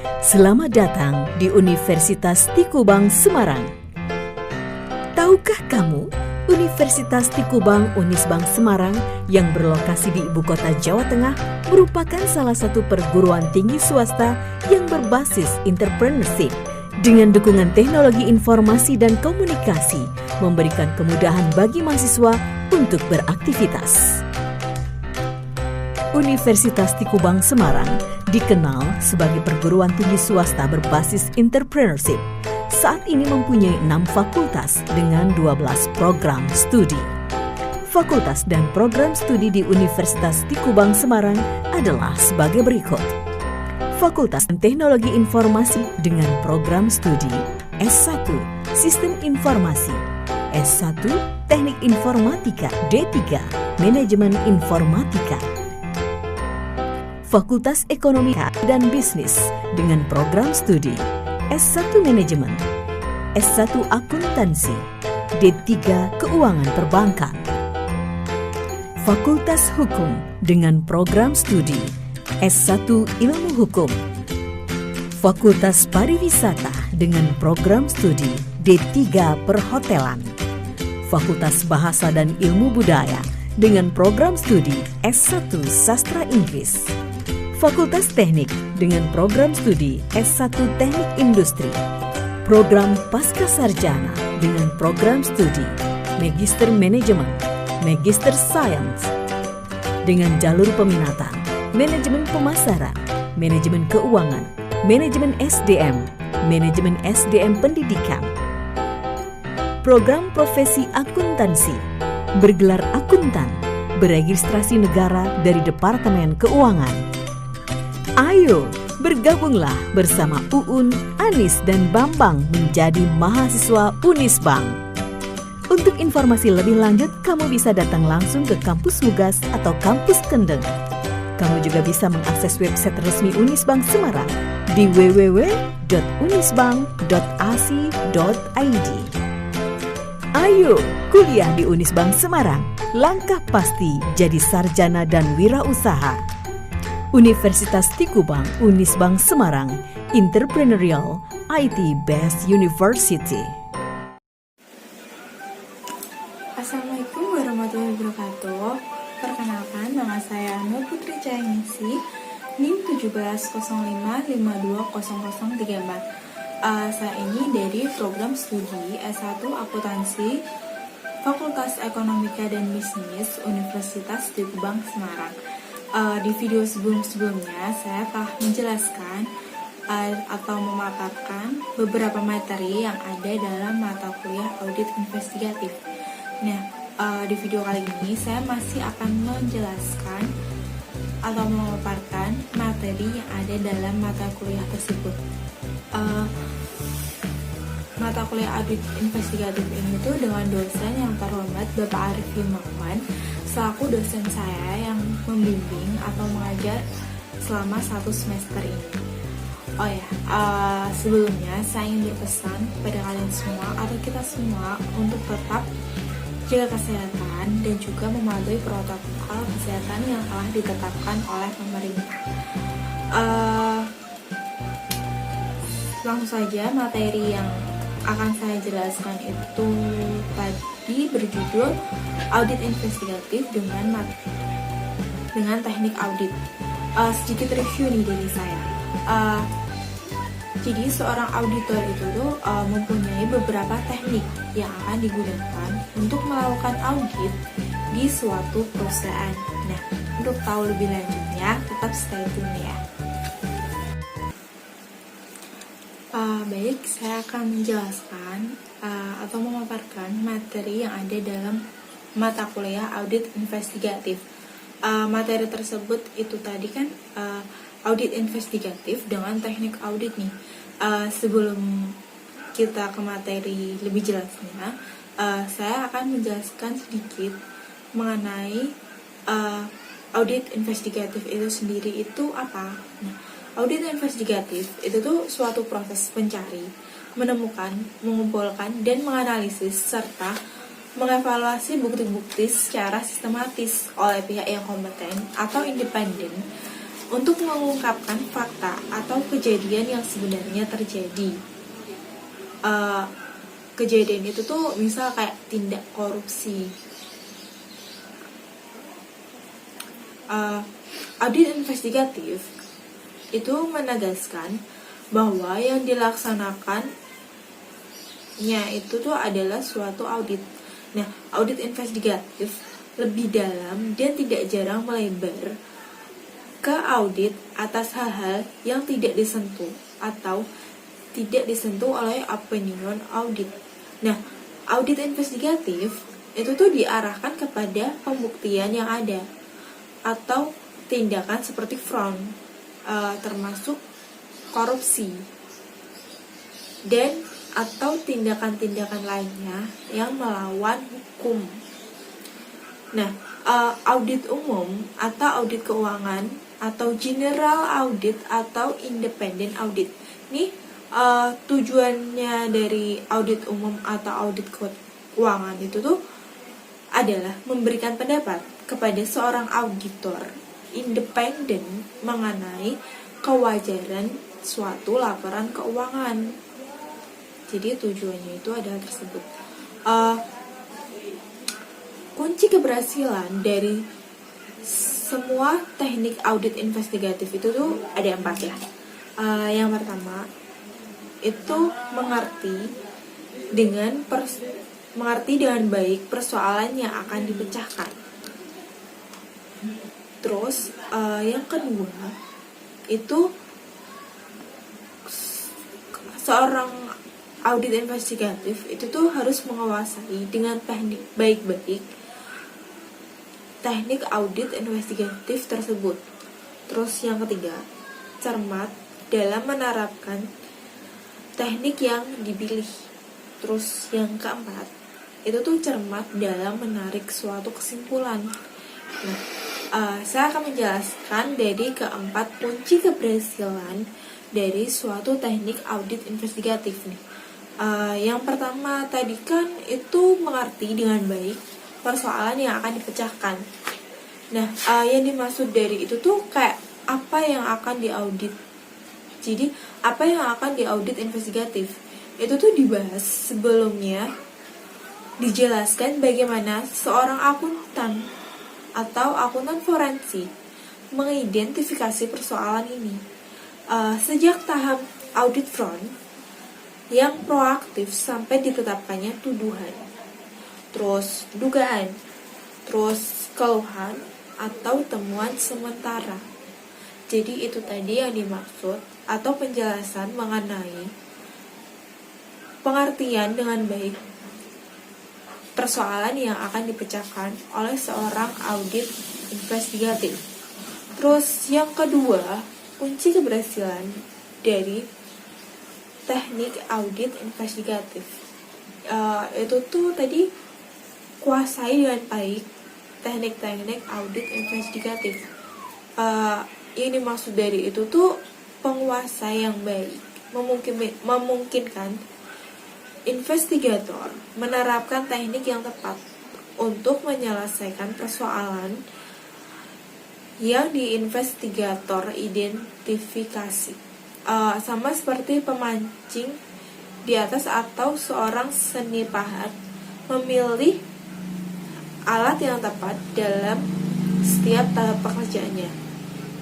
Selamat datang di Universitas Tikubang Semarang. Tahukah kamu, Universitas Tikubang Unisbank Semarang yang berlokasi di Ibu Kota Jawa Tengah merupakan salah satu perguruan tinggi swasta yang berbasis entrepreneurship dengan dukungan teknologi informasi dan komunikasi, memberikan kemudahan bagi mahasiswa untuk beraktivitas. Universitas Tikubang Semarang dikenal sebagai perguruan tinggi swasta berbasis entrepreneurship. Saat ini mempunyai 6 fakultas dengan 12 program studi. Fakultas dan program studi di Universitas Tikubang Semarang adalah sebagai berikut. Fakultas Teknologi Informasi dengan program studi S1 Sistem Informasi, S1 Teknik Informatika, D3 Manajemen Informatika. Fakultas Ekonomi dan Bisnis dengan program studi S1 Manajemen, S1 Akuntansi, D3 Keuangan Perbankan. Fakultas Hukum dengan program studi S1 Ilmu Hukum. Fakultas Pariwisata dengan program studi D3 Perhotelan. Fakultas Bahasa dan Ilmu Budaya dengan program studi S1 Sastra Inggris. Fakultas Teknik dengan program studi S1 Teknik Industri. Program Pasca Sarjana dengan program studi Magister Manajemen, Magister Science. Dengan jalur peminatan Manajemen Pemasaran, Manajemen Keuangan, Manajemen SDM, Manajemen SDM Pendidikan. Program Profesi Akuntansi, bergelar akuntan, beregistrasi negara dari Departemen Keuangan. Ayo, bergabunglah bersama Uun, Anis, dan Bambang menjadi mahasiswa Unisbank. Untuk informasi lebih lanjut, kamu bisa datang langsung ke kampus Mugas atau kampus Kendeng. Kamu juga bisa mengakses website resmi Unisbank Semarang di www.unisbank.ac.id. Ayo, kuliah di Unisbank Semarang. Langkah pasti jadi sarjana dan wirausaha. Universitas Tikubang Unisbank Semarang, Entrepreneurial IT Based University. Assalamualaikum warahmatullahi wabarakatuh. Perkenalkan, nama saya Nur Putri Cahyningsih, NIM 1705520034. Saya ini dari program studi S1 Akuntansi Fakultas Ekonomika dan Bisnis Universitas Tikubang Semarang. Di video sebelumnya saya telah menjelaskan atau memaparkan beberapa materi yang ada dalam mata kuliah audit investigatif. Nah, di video kali ini saya masih akan menjelaskan atau memaparkan materi yang ada dalam mata kuliah tersebut. Mata kuliah audit investigatif ini tuh dengan dosen yang terhormat Bapak Arif Himawan selaku dosen saya yang membimbing atau mengajar selama 1 semester ini. Oh ya, sebelumnya saya ingin berpesan kepada kalian semua atau kita semua untuk tetap jaga kesehatan dan juga mematuhi protokol kesehatan yang telah ditetapkan oleh pemerintah. Langsung saja, materi yang akan saya jelaskan itu tadi berjudul audit investigatif dengan teknik audit. Sedikit review nih dari saya. Jadi seorang auditor itu tuh mempunyai beberapa teknik yang akan digunakan untuk melakukan audit di suatu perusahaan. Nah, untuk tahu lebih lanjutnya tetap stay tune ya. Baik, saya akan menjelaskan atau memaparkan materi yang ada dalam mata kuliah audit investigatif. Materi tersebut itu tadi kan audit investigatif dengan teknik audit nih. Sebelum kita ke materi lebih jelasnya, saya akan menjelaskan sedikit mengenai audit investigatif itu sendiri itu apa. Nah, audit investigatif itu tuh suatu proses pencari, menemukan, mengumpulkan, dan menganalisis serta mengevaluasi bukti-bukti secara sistematis oleh pihak yang kompeten atau independen untuk mengungkapkan fakta atau kejadian yang sebenarnya terjadi. Kejadian itu tuh misal kayak tindak korupsi. Audit investigatif itu menegaskan bahwa yang dilaksanakannya itu tuh adalah suatu audit. Nah, audit investigatif lebih dalam dan tidak jarang melebar ke audit atas hal-hal yang tidak disentuh atau tidak disentuh oleh opinion audit. Nah, audit investigatif itu tuh diarahkan kepada pembuktian yang ada atau tindakan seperti fraud, termasuk korupsi dan atau tindakan-tindakan lainnya yang melawan hukum. Nah, audit umum atau audit keuangan atau general audit atau independent audit. Nih, tujuannya dari audit umum atau audit keuangan itu tuh adalah memberikan pendapat kepada seorang auditor independen mengenai kewajaran suatu laporan keuangan. Jadi tujuannya itu adalah tersebut. Kunci keberhasilan dari semua teknik audit investigatif itu tuh ada 4 ya. Yang pertama itu mengerti dengan baik persoalan yang akan dipecahkan. Terus yang kedua itu seorang audit investigatif itu tuh harus menguasai dengan teknik baik-baik teknik audit investigatif tersebut. Terus yang ketiga, cermat dalam menerapkan teknik yang dipilih. Terus yang keempat, itu tuh cermat dalam menarik suatu kesimpulan. Nah, saya akan menjelaskan dari keempat kunci keberhasilan dari suatu teknik audit investigatif nih. Yang pertama tadi kan itu mengerti dengan baik persoalan yang akan dipecahkan. Nah, yang dimaksud dari itu tuh kayak apa yang akan diaudit. Jadi, apa yang akan diaudit investigatif itu tuh dibahas sebelumnya, dijelaskan bagaimana seorang akuntan atau akuntan forensik mengidentifikasi persoalan ini. Sejak tahap audit front yang proaktif sampai ditetapkannya tuduhan, terus dugaan, terus keluhan atau temuan sementara. Jadi itu tadi yang dimaksud atau penjelasan mengenai pengertian dengan baik persoalan yang akan dipecahkan oleh seorang audit investigatif. Terus yang kedua, kunci keberhasilan dari teknik audit investigatif itu tuh tadi kuasai dengan baik teknik-teknik audit investigatif. Yang dimaksud dari itu tuh penguasa yang baik memungkinkan investigator menerapkan teknik yang tepat untuk menyelesaikan persoalan yang diinvestigator identifikasi. Sama seperti pemancing di atas atau seorang seni pahat memilih alat yang tepat dalam setiap tahap pekerjaannya.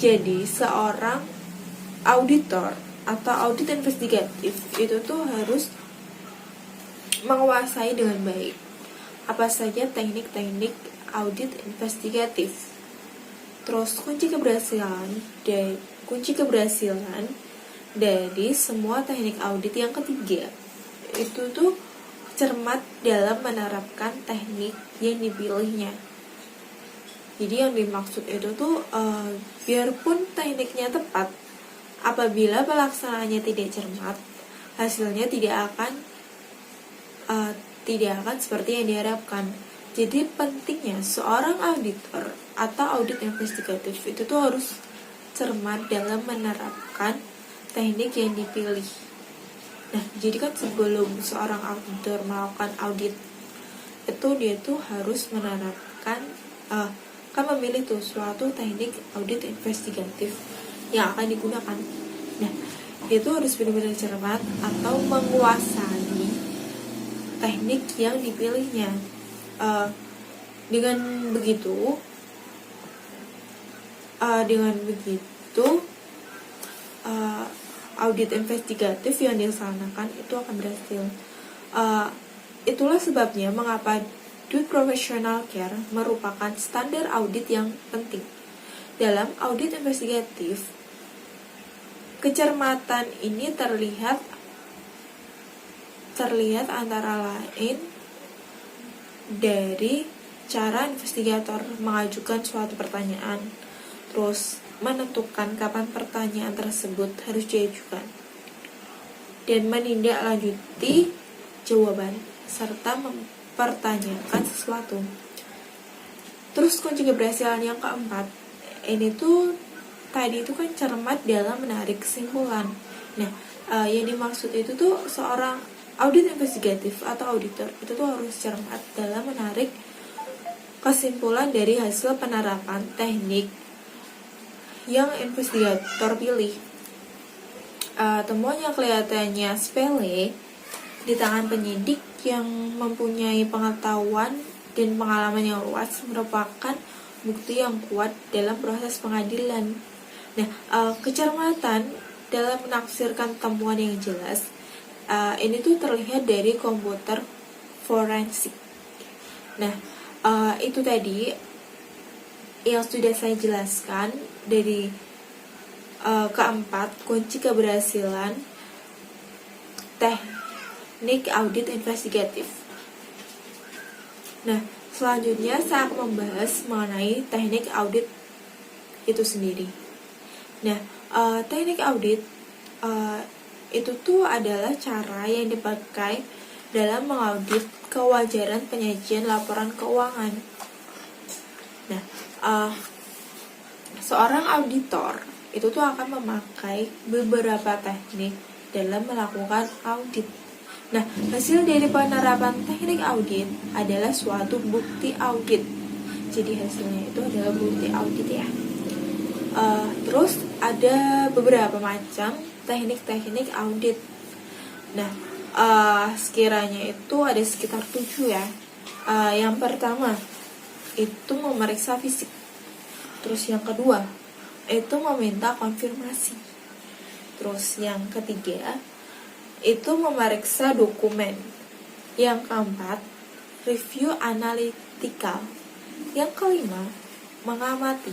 Jadi seorang auditor atau audit investigatif itu tuh harus menguasai dengan baik apa saja teknik-teknik audit investigatif. Terus kunci keberhasilan dari semua teknik audit yang ketiga itu tuh cermat dalam menerapkan teknik yang dipilihnya. Jadi yang dimaksud itu tuh biarpun tekniknya tepat, apabila pelaksanaannya tidak cermat, hasilnya tidak akan seperti yang diharapkan. Jadi pentingnya seorang auditor atau audit investigatif itu tuh harus cermat dalam menerapkan teknik yang dipilih. Nah, jadi kan sebelum seorang auditor melakukan audit itu dia tuh harus menerapkan akan memilih tuh suatu teknik audit investigatif yang akan digunakan. Nah, itu harus benar-benar cermat atau menguasai teknik yang dipilihnya. Dengan begitu audit investigatif yang dilaksanakan itu akan berhasil. Itulah sebabnya mengapa Do Professional Care merupakan standar audit yang penting. Dalam audit investigatif, kecermatan ini terlihat antara lain dari cara investigator mengajukan suatu pertanyaan, terus menentukan kapan pertanyaan tersebut harus diajukan, dan menindaklanjuti jawaban serta mempertanyakan sesuatu. Terus kunci keberhasilan yang keempat, ini tuh tadi itu kan cermat dalam menarik kesimpulan. Nah, yang dimaksud itu tuh seorang audit investigatif atau auditor itu tuh harus cermat dalam menarik kesimpulan dari hasil penerapan teknik yang investigator pilih. Temuan yang kelihatannya sepele di tangan penyidik yang mempunyai pengetahuan dan pengalaman yang luas merupakan bukti yang kuat dalam proses pengadilan. Nah, kecermatan dalam menafsirkan temuan yang jelas ini tuh terlihat dari komputer forensik. Nah, itu tadi yang sudah saya jelaskan dari keempat kunci keberhasilan teknik audit investigatif. Nah, selanjutnya saya akan membahas mengenai teknik audit itu sendiri. Nah, teknik audit itu tuh adalah cara yang dipakai dalam mengaudit kewajaran penyajian laporan keuangan. Nah, seorang auditor itu tuh akan memakai beberapa teknik dalam melakukan audit. Nah, hasil dari penerapan teknik audit adalah suatu bukti audit. Jadi hasilnya itu adalah bukti audit ya. Terus ada beberapa macam teknik-teknik audit. Nah, sekiranya itu ada sekitar 7 ya. Yang pertama itu memeriksa fisik. Terus yang kedua itu meminta konfirmasi. Terus yang ketiga itu memeriksa dokumen. Yang keempat review analytical. Yang kelima mengamati.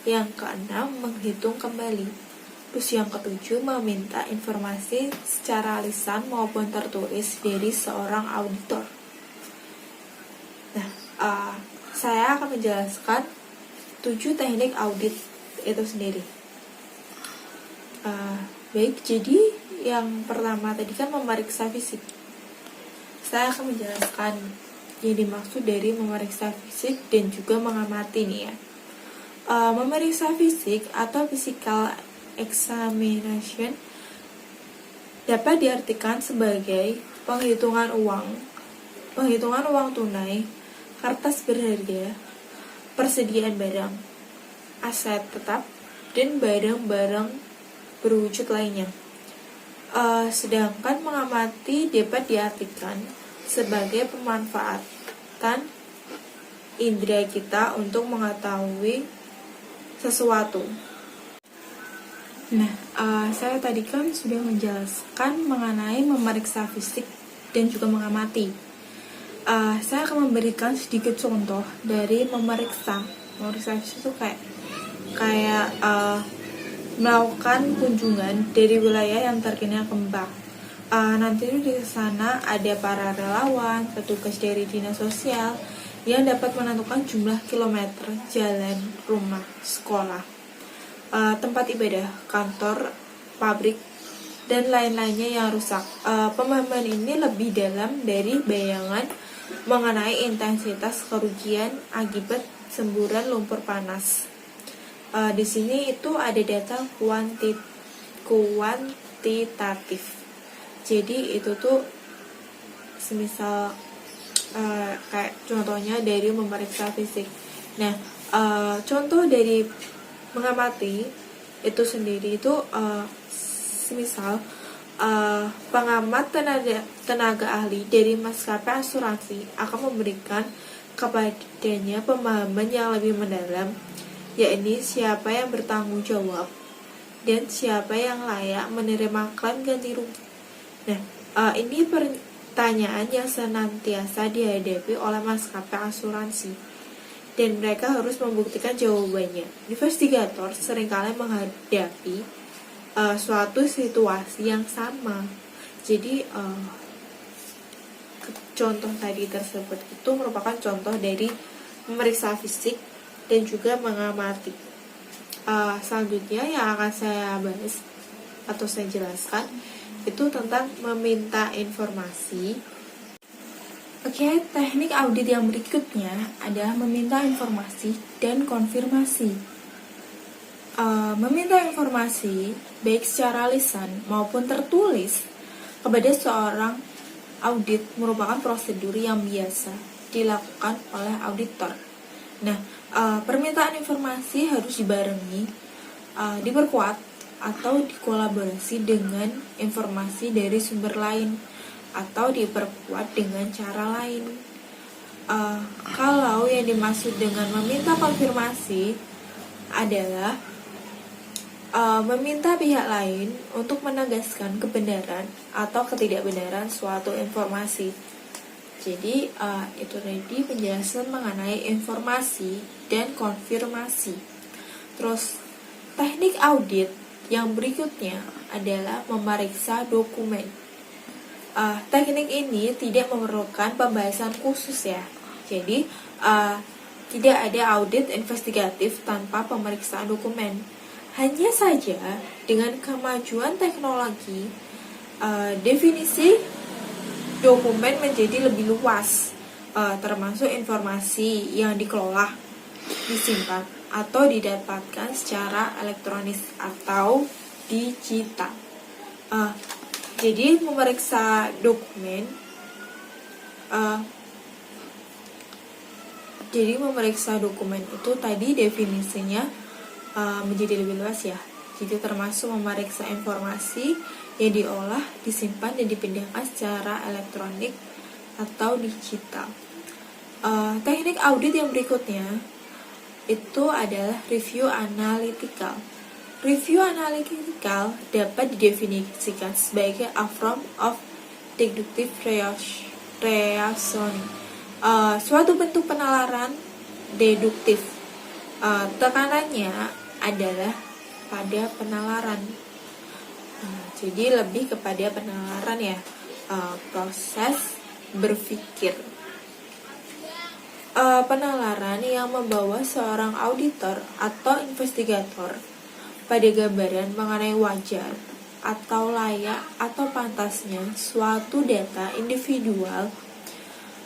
Yang keenam menghitung kembali. Terus yang ketujuh meminta informasi secara lisan maupun tertulis dari seorang auditor. Nah, saya akan menjelaskan 7 teknik audit itu sendiri. Baik, jadi yang pertama tadi kan memeriksa fisik. Saya akan menjelaskan yang dimaksud dari memeriksa fisik dan juga mengamati nih ya. Memeriksa fisik atau physical examination dapat diartikan sebagai penghitungan uang tunai, kertas berharga, persediaan barang, aset tetap, dan barang-barang berwujud lainnya. Sedangkan mengamati dapat diartikan sebagai pemanfaatan indera kita untuk mengetahui sesuatu. Nah, saya tadi kan sudah menjelaskan mengenai memeriksa fisik dan juga mengamati. Saya akan memberikan sedikit contoh dari memeriksa fisik itu kayak melakukan kunjungan dari wilayah yang terkena gempa. Nanti di sana ada para relawan, petugas dari dinas sosial yang dapat menentukan jumlah kilometer jalan, rumah, sekolah, tempat ibadah, kantor, pabrik, dan lain-lainnya yang rusak. Pemahaman ini lebih dalam dari bayangan mengenai intensitas kerugian akibat semburan lumpur panas. Di sini itu ada data kuantitatif. Jadi itu tuh semisal kayak contohnya dari memeriksa fisik. Nah, Contoh dari mengamati itu sendiri itu semisal pengamat tenaga ahli dari maskapai asuransi akan memberikan kepadanya pemahaman yang lebih mendalam, yakni siapa yang bertanggung jawab dan siapa yang layak menerima klaim ganti rugi. Nah, ini pertanyaan yang senantiasa dihadapi oleh maskapai asuransi, dan mereka harus membuktikan jawabannya. Investigator seringkali menghadapi suatu situasi yang sama. Jadi contoh tadi tersebut itu merupakan contoh dari memeriksa fisik dan juga mengamati. Selanjutnya yang akan saya bahas atau saya jelaskan itu tentang meminta informasi. Oke, teknik audit yang berikutnya adalah meminta informasi dan konfirmasi. Meminta informasi baik secara lisan maupun tertulis kepada seorang audit merupakan prosedur yang biasa dilakukan oleh auditor. Nah, permintaan informasi harus dibarengi, diperkuat atau dikolaborasi dengan informasi dari sumber lain atau diperkuat dengan cara lain. Kalau yang dimaksud dengan meminta konfirmasi adalah meminta pihak lain untuk menegaskan kebenaran atau ketidakbenaran suatu informasi. Jadi itu tadi penjelasan mengenai informasi dan konfirmasi. Terus teknik audit yang berikutnya adalah memeriksa dokumen. Teknik ini tidak memerlukan pembahasan khusus ya. Jadi tidak ada audit investigatif tanpa pemeriksaan dokumen. Hanya saja dengan kemajuan teknologi, definisi dokumen menjadi lebih luas, termasuk informasi yang dikelola, disimpan, atau didapatkan secara elektronis atau digital. Jadi memeriksa dokumen, itu tadi definisinya menjadi lebih luas ya. Jadi termasuk memeriksa informasi yang diolah, disimpan, dan dipindahkan secara elektronik atau digital. Teknik audit yang berikutnya itu asuransi review analytical. Review analytical dapat didefinisikan sebagai a form of deductive reasoning, suatu bentuk penalaran deduktif. Tekanannya adalah pada penalaran. Jadi lebih kepada penalaran ya, proses berpikir. Penalaran yang membawa seorang auditor atau investigator pada gambaran mengenai wajar atau layak atau pantasnya suatu data individual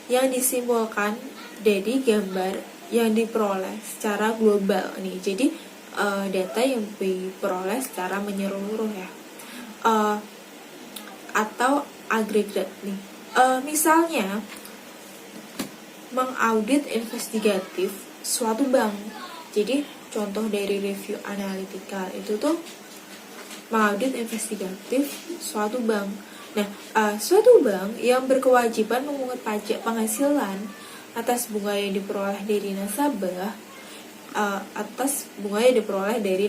yang disimpulkan dari gambar yang diperoleh secara global nih. Jadi data yang diperoleh secara menyeluruh ya, atau agregat nih. Misalnya mengaudit investigatif suatu bank. Jadi contoh dari review analytical itu tuh mengaudit investigatif suatu bank. Nah, suatu bank yang berkewajiban memungut pajak penghasilan atas bunga yang diperoleh dari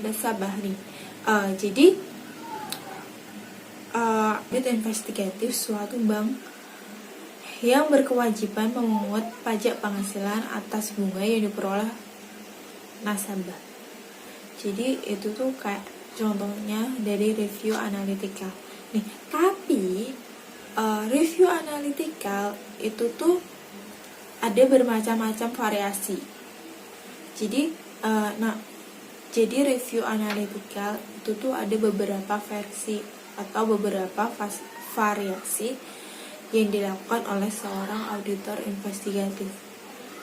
nasabah, nih. Jadi audit investigatif suatu bank yang berkewajiban memungut pajak penghasilan atas bunga yang diperoleh nasabah. Jadi itu tuh kayak contohnya dari review analytical. Nih, tapi review analytical itu tuh ada bermacam-macam variasi. Jadi jadi review analytical itu tuh ada beberapa versi atau beberapa variasi yang dilakukan oleh seorang auditor investigatif.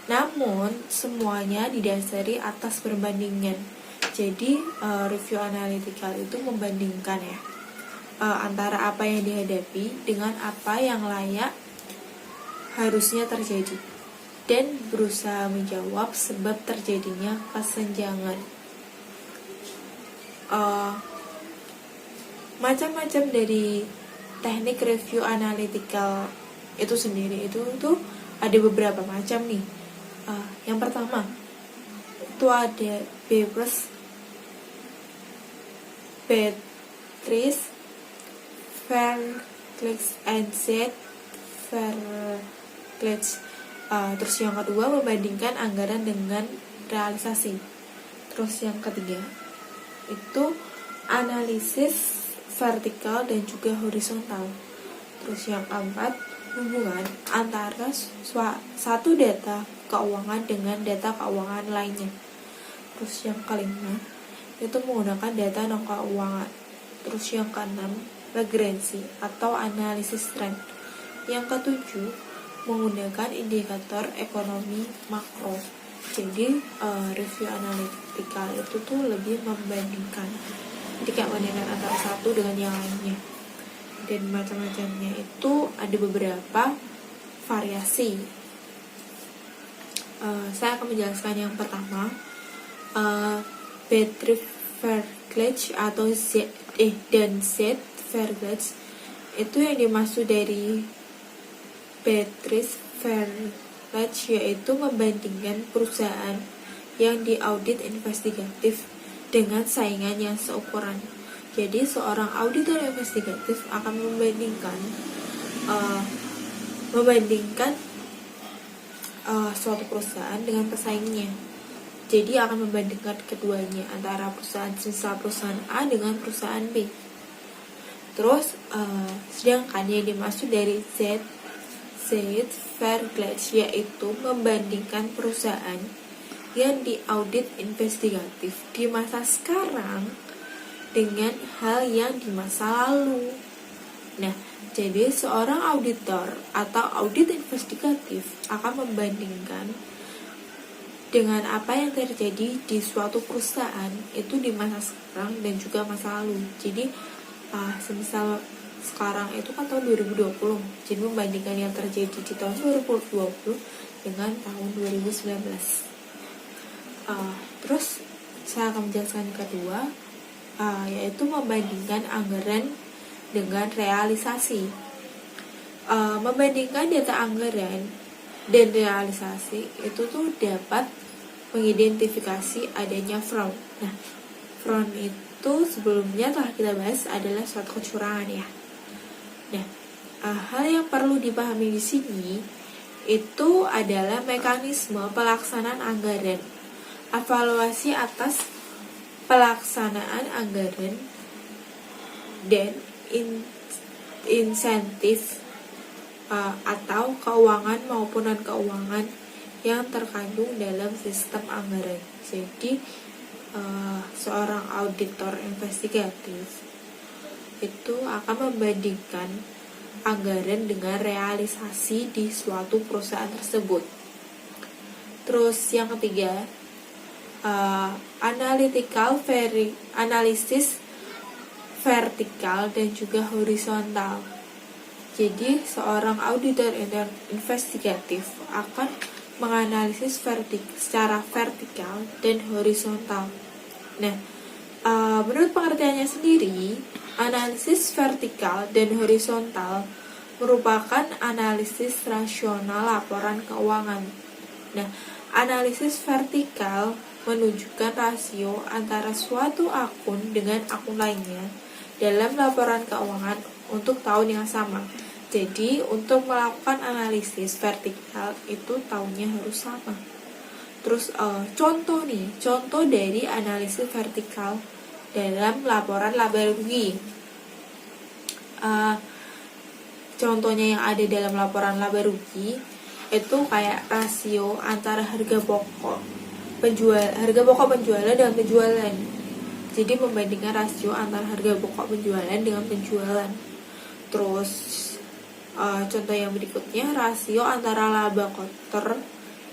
Namun semuanya didasari atas perbandingan. Jadi review analytical itu membandingkan ya, antara apa yang dihadapi dengan apa yang layak harusnya terjadi. dan berusaha menjawab sebab terjadinya kesenjangan. Macam-macam dari teknik review analytical itu sendiri itu tuh ada beberapa macam nih. Yang pertama itu ada Beatrice, Fairclough and Z, Fairclough. Terus yang kedua membandingkan anggaran dengan realisasi. Terus yang ketiga itu analisis vertikal dan juga horizontal. Terus yang keempat hubungan antara satu data keuangan dengan data keuangan lainnya. Terus yang kelima itu menggunakan data non keuangan. Terus yang keenam regressi atau analisis tren. Yang ketujuh menggunakan indikator ekonomi makro. Jadi review analitikal itu tuh lebih membandingkan, jadi kayak membandingkan antara satu dengan yang lainnya. Dan macam-macamnya itu ada beberapa variasi. Saya akan menjelaskan yang pertama, Beatrice Fairclough atau Z Fairclough. Itu yang dimaksud dari Beatrice Fairclough yaitu membandingkan perusahaan yang diaudit investigatif dengan saingan yang seukuran. Jadi seorang auditor investigatif akan membandingkan suatu perusahaan dengan pesaingnya. Jadi akan membandingkan keduanya antara perusahaan A dengan perusahaan B. Terus sedangkan yang dimaksud dari Z Fairclough yaitu membandingkan perusahaan yang diaudit investigatif di masa sekarang dengan hal yang di masa lalu. Nah, jadi seorang auditor atau audit investigatif akan membandingkan dengan apa yang terjadi di suatu perusahaan itu di masa sekarang dan juga masa lalu. Jadi semisal sekarang itu kan tahun 2020, jadi membandingkan yang terjadi di tahun 2020 dengan tahun 2019. Terus saya akan menjelaskan yang kedua, yaitu membandingkan anggaran dengan realisasi. Membandingkan data anggaran dan realisasi itu tuh dapat mengidentifikasi adanya fraud. Nah, fraud itu sebelumnya telah kita bahas adalah suatu kecurangan ya. Nah, hal yang perlu dipahami di sini itu adalah mekanisme pelaksanaan anggaran, evaluasi atas pelaksanaan anggaran, dan insentif atau keuangan maupun non-keuangan yang terkandung dalam sistem anggaran. Jadi seorang auditor investigatif itu akan membandingkan anggaran dengan realisasi di suatu perusahaan tersebut. Terus yang ketiga, analisis vertikal dan juga horizontal. Jadi seorang auditor investigatif akan menganalisis secara vertikal dan horizontal. Nah, menurut pengertiannya sendiri, analisis vertikal dan horizontal merupakan analisis rasional laporan keuangan. Nah, analisis vertikal menunjukkan rasio antara suatu akun dengan akun lainnya dalam laporan keuangan untuk tahun yang sama. Jadi, untuk melakukan analisis vertikal itu tahunnya harus sama. Terus contoh dari analisis vertikal dalam laporan laba rugi. Contohnya yang ada dalam laporan laba rugi itu kayak rasio antara harga pokok penjualan dengan penjualan. Jadi membandingkan rasio antara harga pokok penjualan dengan penjualan. Terus contoh yang berikutnya rasio antara laba kotor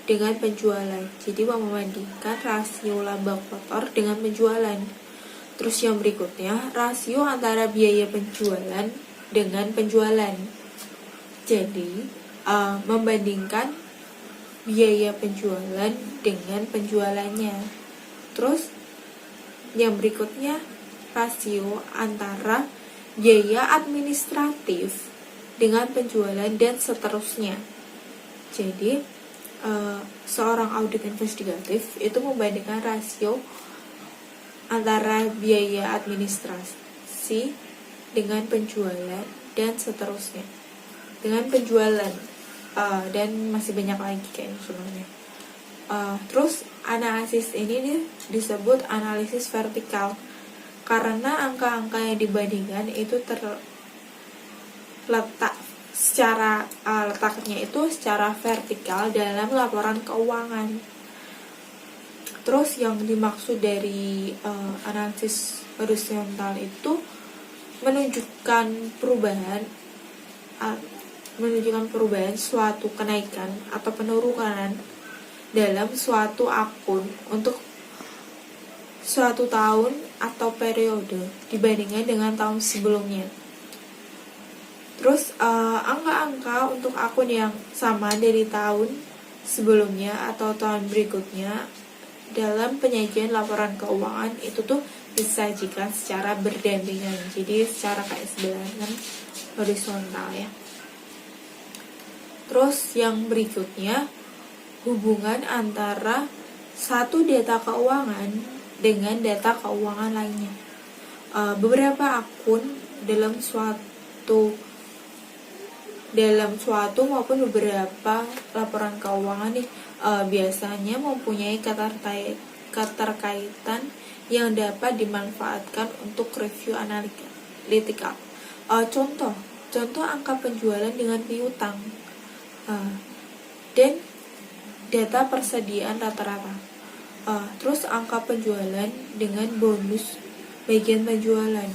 dengan penjualan. Jadi membandingkan rasio laba kotor dengan penjualan. Terus yang berikutnya rasio antara biaya penjualan dengan penjualan. Jadi membandingkan biaya penjualan dengan penjualannya. Terus yang berikutnya rasio antara biaya administratif dengan penjualan dan seterusnya. Jadi seorang audit investigatif itu membandingkan rasio antara biaya administrasi dengan penjualan dan seterusnya. Dengan penjualan dan masih banyak lagi kayaknya sebenarnya. Terus analisis ini disebut analisis vertikal karena angka-angka yang dibandingkan itu terletak secara letaknya itu secara vertikal dalam laporan keuangan. Terus yang dimaksud dari analisis horizontal itu menunjukkan perubahan suatu kenaikan atau penurunan dalam suatu akun untuk suatu tahun atau periode dibandingkan dengan tahun sebelumnya. Terus angka-angka untuk akun yang sama dari tahun sebelumnya atau tahun berikutnya dalam penyajian laporan keuangan itu tuh disajikan secara berdampingan. Jadi secara kayak sebelahan horizontal ya. Terus yang berikutnya hubungan antara satu data keuangan dengan data keuangan lainnya. Beberapa akun dalam suatu maupun beberapa laporan keuangan nih biasanya mempunyai keterkaitan yang dapat dimanfaatkan untuk review analitikal. Contoh angka penjualan dengan piutang dan data persediaan rata-rata. Terus angka penjualan dengan bonus bagian penjualan.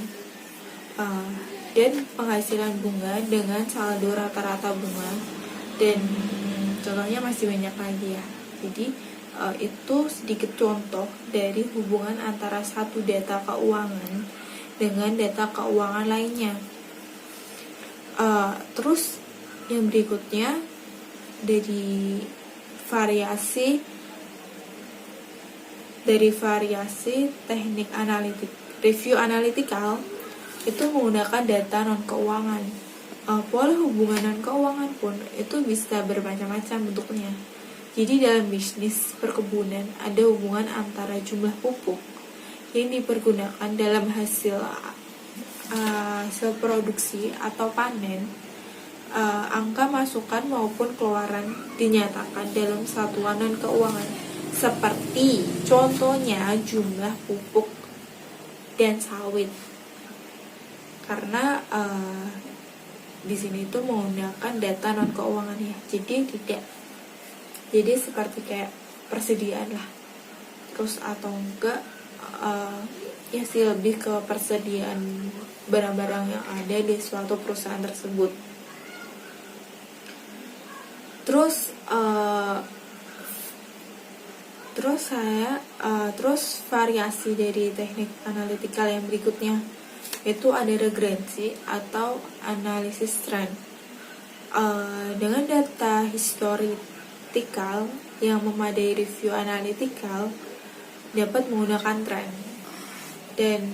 Dan penghasilan bunga dengan saldo rata-rata bunga, dan contohnya masih banyak lagi ya. Jadi itu sedikit contoh dari hubungan antara satu data keuangan dengan data keuangan lainnya. Terus yang berikutnya dari variasi teknik review analitikal itu menggunakan data non-keuangan. Pola hubungan non-keuangan pun itu bisa bermacam-macam bentuknya. Jadi dalam bisnis perkebunan ada hubungan antara jumlah pupuk yang dipergunakan dalam hasil produksi atau panen, angka masukan maupun keluaran dinyatakan dalam satuan non-keuangan, seperti contohnya jumlah pupuk dan sawit. Karena di sini itu menggunakan data non keuangan ya, jadi seperti kayak persediaan lah, terus atau enggak ya sih lebih ke persediaan barang-barang yang ada di suatu perusahaan tersebut. Terus variasi dari teknik analitikal yang berikutnya itu ada regressi atau analisis tren. Dengan data historical yang memadai, review analitikal dapat menggunakan tren dan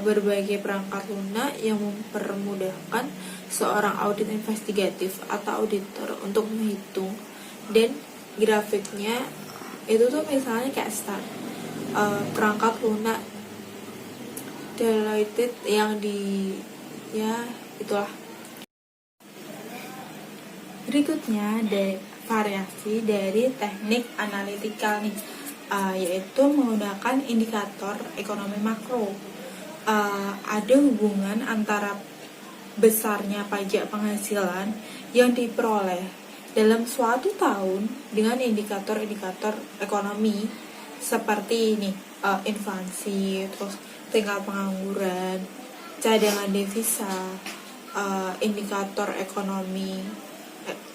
berbagai perangkat lunak yang mempermudahkan seorang audit investigatif atau auditor untuk menghitung, dan grafiknya itu tuh misalnya kayak perangkat lunak Deloitte yang itulah. Berikutnya variasi dari teknik analitikal nih, yaitu menggunakan indikator ekonomi makro. Ada hubungan antara besarnya pajak penghasilan yang diperoleh dalam suatu tahun dengan indikator-indikator ekonomi seperti ini, inflasi, terus tingkat pengangguran, cadangan devisa, indikator ekonomi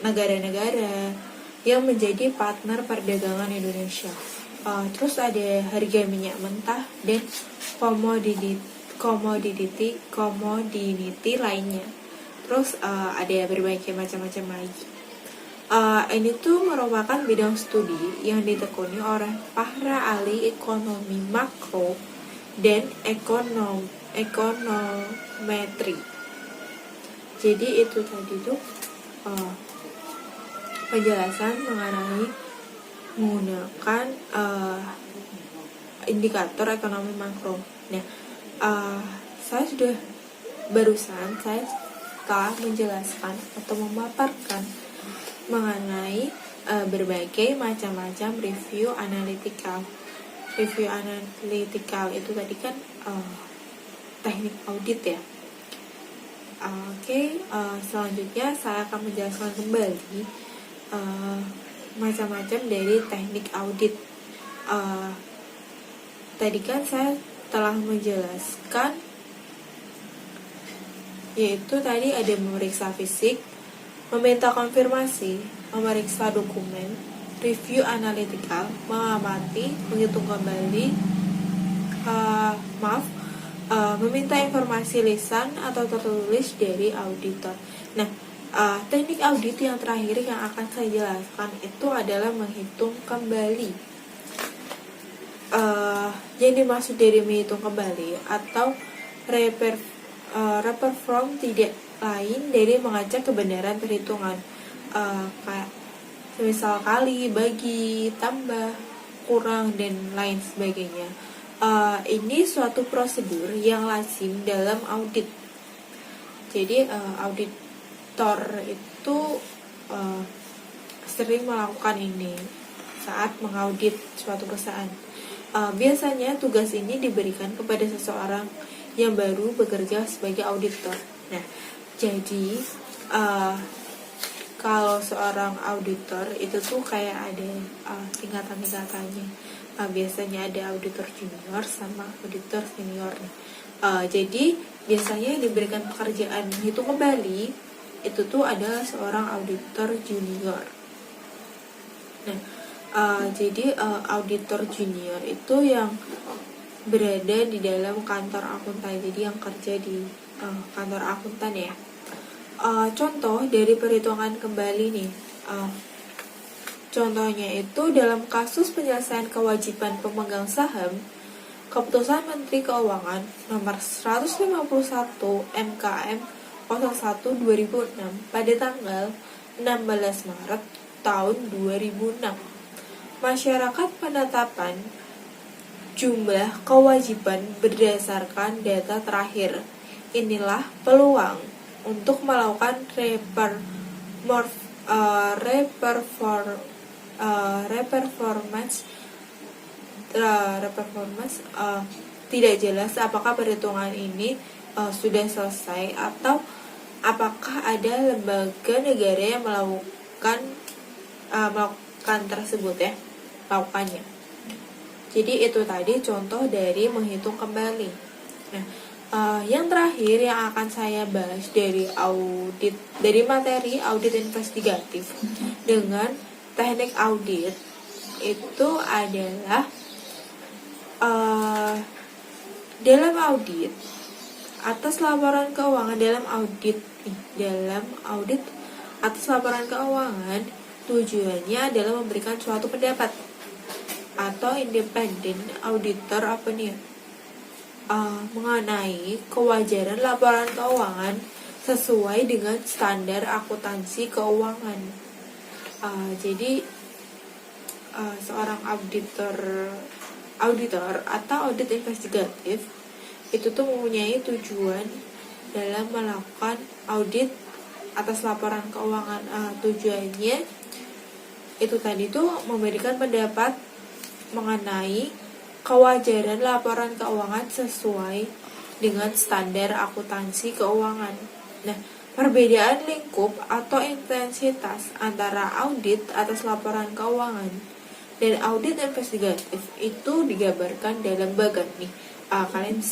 negara-negara yang menjadi partner perdagangan Indonesia. Terus ada harga minyak mentah dan komoditi lainnya. Terus ada berbagai macam-macam lagi. Ini tuh merupakan bidang studi yang ditekuni oleh para ahli ekonomi makro dan ekonometri. Jadi itu tadi tuh penjelasan mengenai menggunakan indikator ekonomi makro. Nah, saya telah menjelaskan atau memaparkan mengenai berbagai macam-macam review analytical. Review analytical itu tadi kan teknik audit ya. Selanjutnya saya akan menjelaskan kembali macam-macam dari teknik audit. Tadi kan saya telah menjelaskan, yaitu tadi ada memeriksa fisik, meminta konfirmasi, memeriksa dokumen, review analytical, mengamati, menghitung kembali, meminta informasi lisan atau tertulis dari auditor. Nah, teknik audit yang terakhir yang akan saya jelaskan itu adalah menghitung kembali. Yang dimaksud dari menghitung kembali atau reperform tidak lain dari mengecek kebenaran perhitungan, kayak misal kali, bagi, tambah, kurang, dan lain sebagainya. Ini suatu prosedur yang lazim dalam audit. Jadi auditor itu sering melakukan ini saat mengaudit suatu perusahaan. Biasanya tugas ini diberikan kepada seseorang yang baru bekerja sebagai auditor. Nah, jadi kalau seorang auditor itu tuh kayak ada tingkatan-tingkatannya. Biasanya ada auditor junior sama auditor senior. Jadi biasanya diberikan pekerjaan menghitung kembali itu tuh adalah seorang auditor junior. Nah, jadi auditor junior itu yang berada di dalam kantor akuntan, jadi yang kerja di kantor akuntan ya. Contoh dari perhitungan kembali nih, contohnya itu dalam kasus penyelesaian kewajiban pemegang saham, Keputusan Menteri Keuangan nomor 151 MKM 01/2006 pada tanggal 16 Maret tahun 2006. Masyarakat penetapan jumlah kewajiban berdasarkan data terakhir. Inilah peluang untuk melakukan reperformance tidak jelas apakah perhitungan ini sudah selesai atau apakah ada lembaga negara yang melakukan tersebut ya, melakukannya. Jadi itu tadi contoh dari menghitung kembali. Nah, yang terakhir yang akan saya bahas dari materi audit investigatif dengan teknik audit itu adalah dalam audit atas laporan keuangan atas laporan keuangan tujuannya adalah memberikan suatu pendapat atau independent auditor mengenai kewajaran laporan keuangan sesuai dengan standar akuntansi keuangan. Jadi seorang auditor atau audit investigatif itu tuh mempunyai tujuan dalam melakukan audit atas laporan keuangan. Tujuannya itu tadi tuh memberikan pendapat mengenai kewajaran laporan keuangan sesuai dengan standar akuntansi keuangan. Nah, perbedaan lingkup atau intensitas antara audit atas laporan keuangan dan audit investigatif itu digambarkan dalam bagan nih. Kalian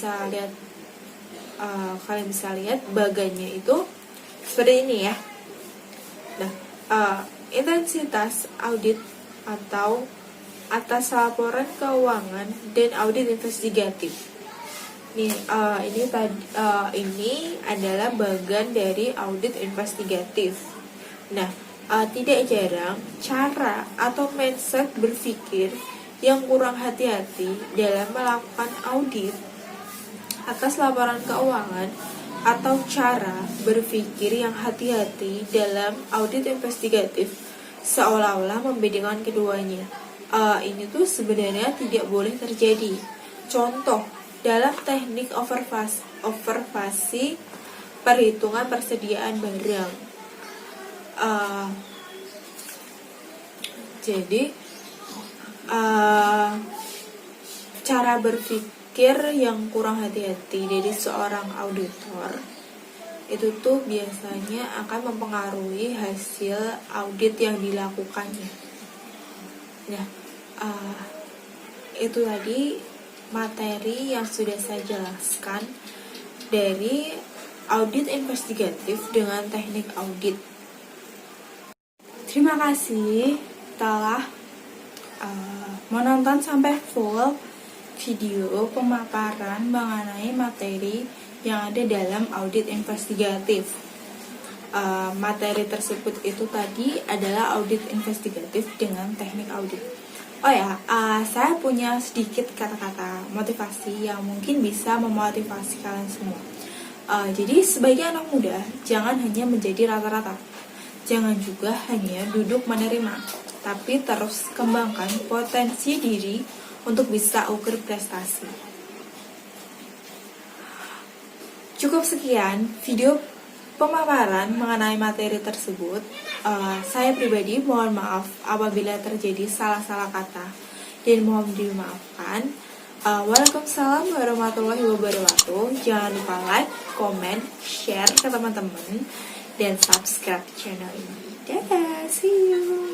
bisa lihat bagannya itu seperti ini ya. Nah, intensitas audit atau atas laporan keuangan dan audit investigatif. Ini adalah bagian dari audit investigatif. Nah, tidak jarang cara atau mindset berpikir yang kurang hati-hati dalam melakukan audit atas laporan keuangan atau cara berpikir yang hati-hati dalam audit investigatif seolah-olah membedakan keduanya. Ini tuh sebenarnya tidak boleh terjadi. Contoh, dalam teknik overvasi perhitungan persediaan barang. Jadi cara berpikir yang kurang hati-hati dari seorang auditor itu tuh biasanya akan mempengaruhi hasil audit yang dilakukannya. Nah, itu tadi materi yang sudah saya jelaskan dari audit investigatif dengan teknik audit. Terima kasih telah menonton sampai full video pemaparan mengenai materi yang ada dalam audit investigatif. Materi tersebut itu tadi adalah audit investigatif dengan teknik audit. Saya punya sedikit kata-kata motivasi yang mungkin bisa memotivasi kalian semua. Jadi sebagai anak muda, jangan hanya menjadi rata-rata. Jangan juga hanya duduk menerima, tapi terus kembangkan potensi diri untuk bisa ukur prestasi. Cukup sekian video pemaparan mengenai materi tersebut. Saya pribadi mohon maaf apabila terjadi salah-salah kata dan mohon dimaafkan. Waalaikumsalam warahmatullahi wabarakatuh. Jangan lupa like, comment, share ke teman-teman, dan subscribe channel ini. Dadah, see you.